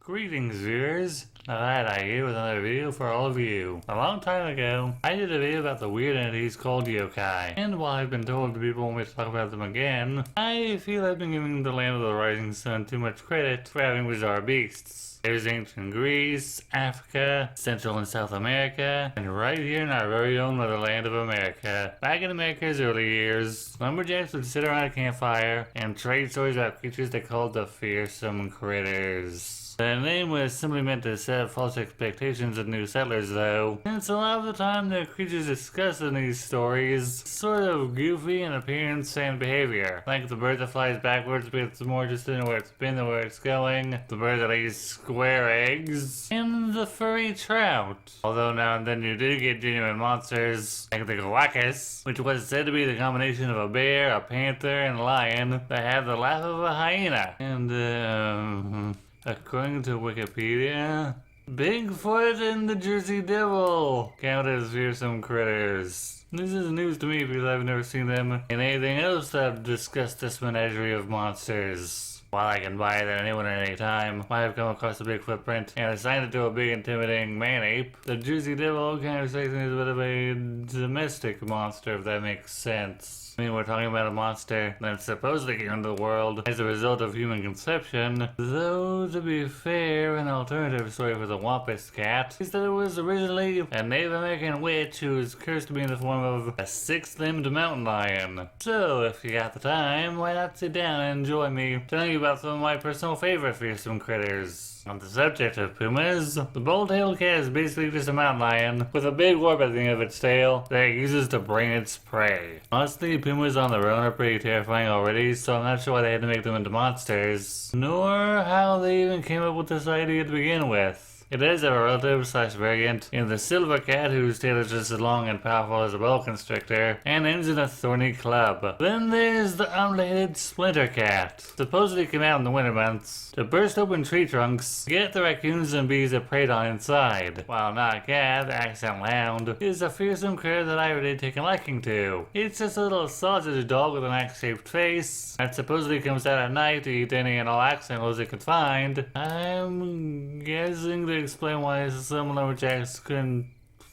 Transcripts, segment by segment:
Greetings, viewers. Alright, I here with another video for all of you. A long time ago, I did a video about the weird entities called yokai. And while I've been told people want me to talk about them again, I feel I've been giving the land of the rising sun too much credit for having bizarre beasts. There's ancient Greece, Africa, Central and South America, and right here in our very own motherland of America. Back in America's early years, lumberjacks would sit around a campfire and trade stories about creatures they called the Fearsome Critters. The name was simply meant to set false expectations of new settlers, though, since a lot of the time the creatures discussed in these stories sort of goofy in appearance and behavior. Like the bird that flies backwards but it's more interested in where it's been than where it's going, the bird that lays square eggs, and the furry trout. Although now and then you do get genuine monsters, like the Galactus, which was said to be the combination of a bear, a panther, and a lion that had the laugh of a hyena. And, according to Wikipedia, Bigfoot and the Jersey Devil count as fearsome critters. This is news to me because I've never seen them in anything else that discussed this menagerie of monsters. While I can buy it at anyone at any time, I have come across a big footprint and assigned it to a big intimidating man-ape. The Jersey Devil kind of strikes me as a bit of a domestic monster, if that makes sense. I mean, we're talking about a monster that's supposedly came into the world as a result of human conception, though to be fair, an alternative story for the Wampus cat is that it was originally a Native American witch who was cursed to be in the form of a six-limbed mountain lion. So, if you got the time, why not sit down and enjoy me telling you about some of my personal favorite fearsome critters. On the subject of pumas, the bull-tailed cat is basically just a mountain lion with a big orb at the end of its tail that it uses to bring its prey. Honestly, pumas on their own are pretty terrifying already, so I'm not sure why they had to make them into monsters, nor how they even came up with this idea to begin with. It does have a relative slash variant in the silver cat whose tail is just as long and powerful as a boa constrictor and ends in a thorny club. Then there's the unrelated splinter cat. Supposedly came out in the winter months to burst open tree trunks, get the raccoons and bees it preyed on inside. While not a cat, the accent hound is a fearsome critter that I really take a liking to. It's just a little sausage dog with an axe-shaped face that supposedly comes out at night to eat any and all axe handles it can find. I'm guessing to explain why some lumberjacks couldn't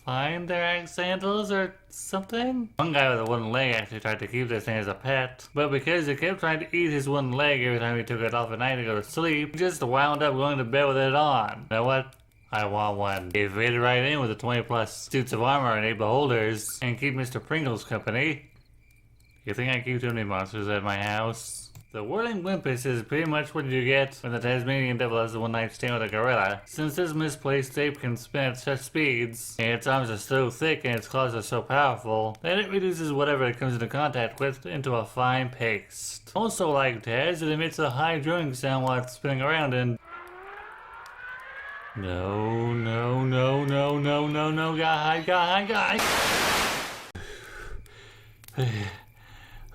find their axe handles or something? One guy with a wooden leg actually tried to keep this thing as a pet, but because he kept trying to eat his wooden leg every time he took it off at night to go to sleep, he just wound up going to bed with it on. You know what? I want one. He fitted right in with the 20+ suits of armor and 8 beholders, and keep Mr. Pringle's company. You think I keep too many monsters at my house? The whirling Wimpus is pretty much what you get when the Tasmanian Devil has a one-night stand with a gorilla. Since this misplaced ape can spin at such speeds, and its arms are so thick and its claws are so powerful, that it reduces whatever it comes into contact with into a fine paste. Also like Taz, it emits a high droning sound while it's spinning around and... No, no, no, no, no, no, no, guy.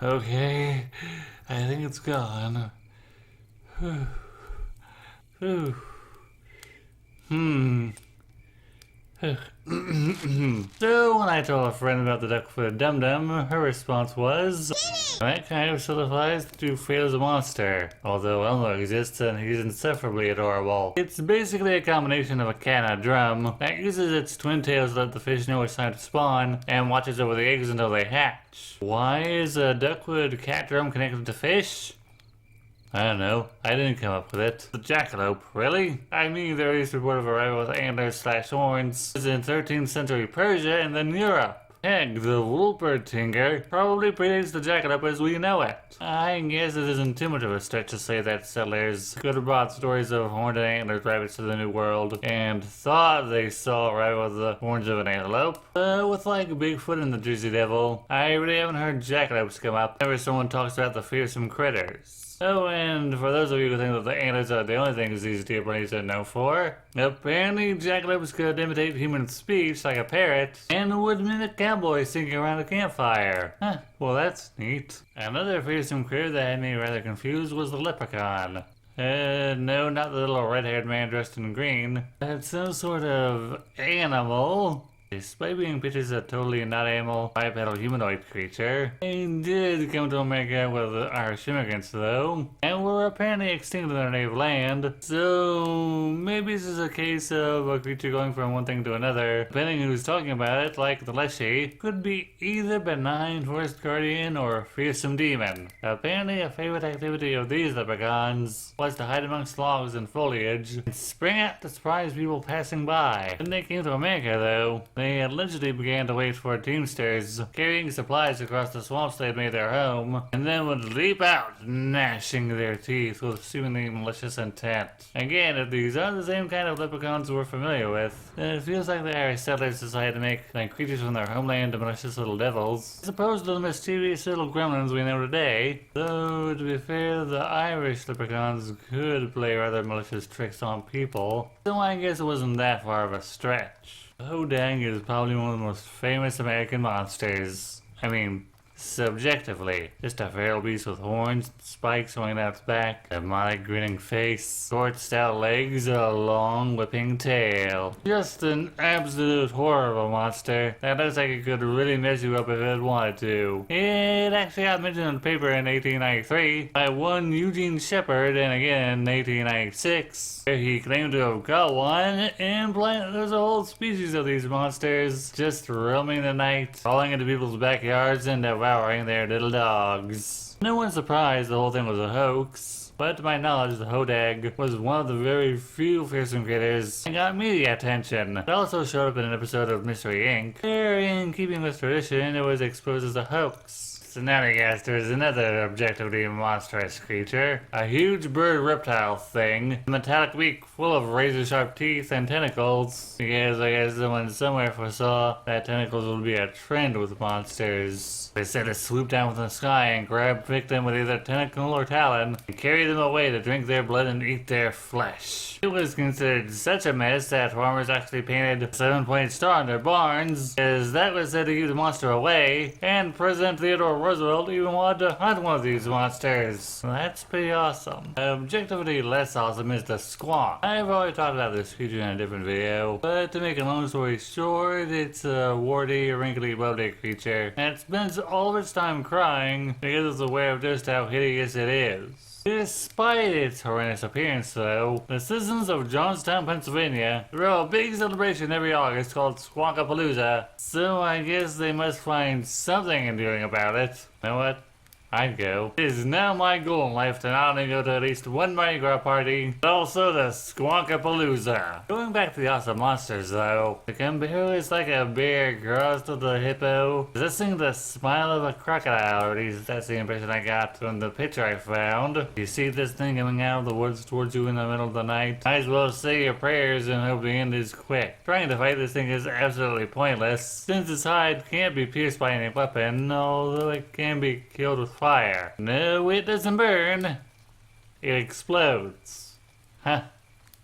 Okay, I think it's gone. So when I told a friend about the duck-footed dum-dum, her response was, that kind of solidifies the two fails a monster. Although Elmo exists and he's insufferably adorable. It's basically a combination of a cat and a drum that uses its twin tails to let the fish know it's time to spawn and watches over the eggs until they hatch. Why is a duckwood cat drum connected to fish? I don't know. I didn't come up with it. The jackalope, really? I mean, the earliest report of arrival with antlers slash horns was in 13th century Persia and then Europe. Heck, the Wolpertinger probably predates the jackalope as we know it. I guess it isn't too much of a stretch to say that settlers could have brought stories of horned and antlered rabbits to the New World and thought they saw a rabbit with the horns of an antelope. With like Bigfoot and the Jersey Devil, I really haven't heard jackalopes come up whenever someone talks about the fearsome critters. Oh, and for those of you who think that the antlers are the only things these deer bunnies are known for, apparently jackalopes could imitate human speech like a parrot and would mimic cowboys singing around a campfire. Huh, well that's neat. Another fearsome critter that had me rather confused was the leprechaun. No, not the little red-haired man dressed in green. It's some sort of animal. Despite being pictured as a totally not animal, bipedal humanoid creature, they did come to America with Irish immigrants though, and were apparently extinct in their native land, so maybe this is a case of a creature going from one thing to another, depending who's talking about it, like the Leshy, could be either benign forest guardian or fearsome demon. Apparently a favorite activity of these leprechauns was to hide amongst logs and foliage and spring out to surprise people passing by. When they came to America though, they allegedly began to wait for teamsters carrying supplies across the swamps they had made their home, and then would leap out, gnashing their teeth with seemingly malicious intent. Again, if these are the same kind of leprechauns we're familiar with, then it feels like the Irish settlers decided to make like creatures from their homeland to malicious little devils, as opposed to the mischievous little gremlins we know today. Though, to be fair, the Irish leprechauns could play rather malicious tricks on people, so I guess it wasn't that far of a stretch. Hodag is probably one of the most famous American monsters. I mean, subjectively, just a feral beast with horns, spikes hanging out its back, a demonic grinning face, short stout legs, a long whipping tail. Just an absolute horror of a monster that looks like it could really mess you up if it wanted to. It actually got mentioned in the paper in 1893 by one Eugene Shepard, and again in 1896, where he claimed to have caught one, and there's a whole species of these monsters just roaming the night, crawling into people's backyards and devouring their little dogs. No one's surprised the whole thing was a hoax, but to my knowledge the Hodag was one of the very few fearsome critters that got media attention. It also showed up in an episode of Mystery Inc., where in keeping with tradition it was exposed as a hoax. Snallygaster is another objectively monstrous creature. A huge bird reptile thing, a metallic beak full of razor-sharp teeth and tentacles, because I guess someone somewhere foresaw that tentacles would be a trend with monsters. They said to swoop down from the sky and grab a victim with either tentacle or talon, and carry them away to drink their blood and eat their flesh. It was considered such a mess that farmers actually painted a 7-point star on their barns, as that was said to keep the monster away, and President Theodore Roosevelt even wanted to hunt one of these monsters. That's pretty awesome. Objectively less awesome is the squawk. I've already talked about this creature in a different video, but to make a long story short, it's a warty, wrinkly, bloated creature that spends all of its time crying because it's aware of just how hideous it is. Despite its horrendous appearance, though, the citizens of Johnstown, Pennsylvania throw a big celebration every August called Squawkapalooza, so I guess they must find something endearing about it. You know what? I'd go. It is now my goal in life to not only go to at least one Mardi Gras party, but also the Squawkapalooza. Going back to the awesome monsters though, the Gumbear is like a bear crossed with a hippo, possessing the smile of a crocodile, or at least that's the impression I got from the picture I found. You see this thing coming out of the woods towards you in the middle of the night, might as well say your prayers and hope the end is quick. Trying to fight this thing is absolutely pointless, since its hide can't be pierced by any weapon, although it can be killed with fire. No, it doesn't burn. It explodes. Huh.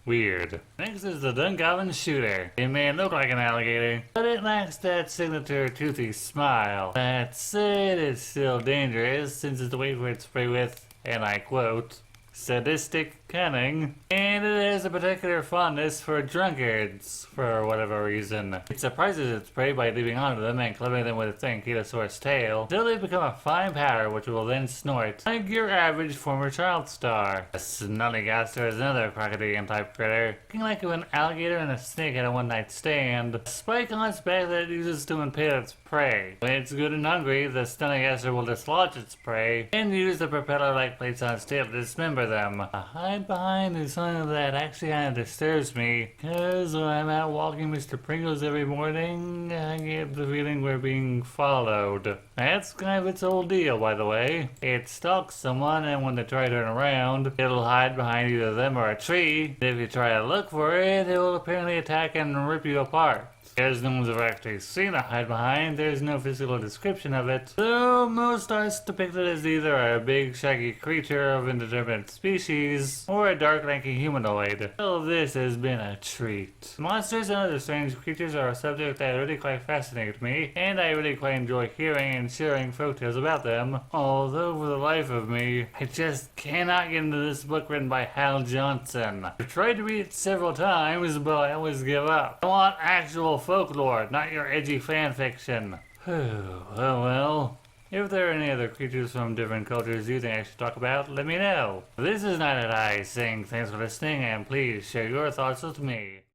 Weird. Next is the Dungoblin Shooter. It may look like an alligator, but it lacks that signature toothy smile. That said, it's still dangerous, since it's a way for it to spray with, and I quote, sadistic cunning, and it has a particular fondness for drunkards, for whatever reason. It surprises its prey by leaping onto them and clubbing them with its ankylosaurus tail, until they become a fine powder which will then snort, like your average former child star. A snallygaster is another crocodilian-type critter, looking like an alligator and a snake at a one-night stand, a spike on its back that it uses to impale its prey. When it's good and hungry, the snallygaster will dislodge its prey, and use the propeller-like plates on its tail to dismember them. A hide behind is something that actually kind of disturbs me, because when I'm out walking Mr. Pringles every morning, I get the feeling we're being followed. That's kind of its whole deal, by the way. It stalks someone, and when they try to turn around, it'll hide behind either them or a tree. If you try to look for it, it will apparently attack and rip you apart. As no one's ever actually seen a hide behind, there's no physical description of it, though most are depicted as either a big shaggy creature of indeterminate species, or a dark lanky humanoid. All of this has been a treat. Monsters and other strange creatures are a subject that really quite fascinates me, and I really quite enjoy hearing and sharing folktales about them, although for the life of me, I just cannot get into this book written by Hal Johnson. I've tried to read it several times, but I always give up. I want actual folklore, not your edgy fan fiction. Oh well. If there are any other creatures from different cultures you think I should talk about, let me know. This is Night at I saying thanks for listening, and please share your thoughts with me.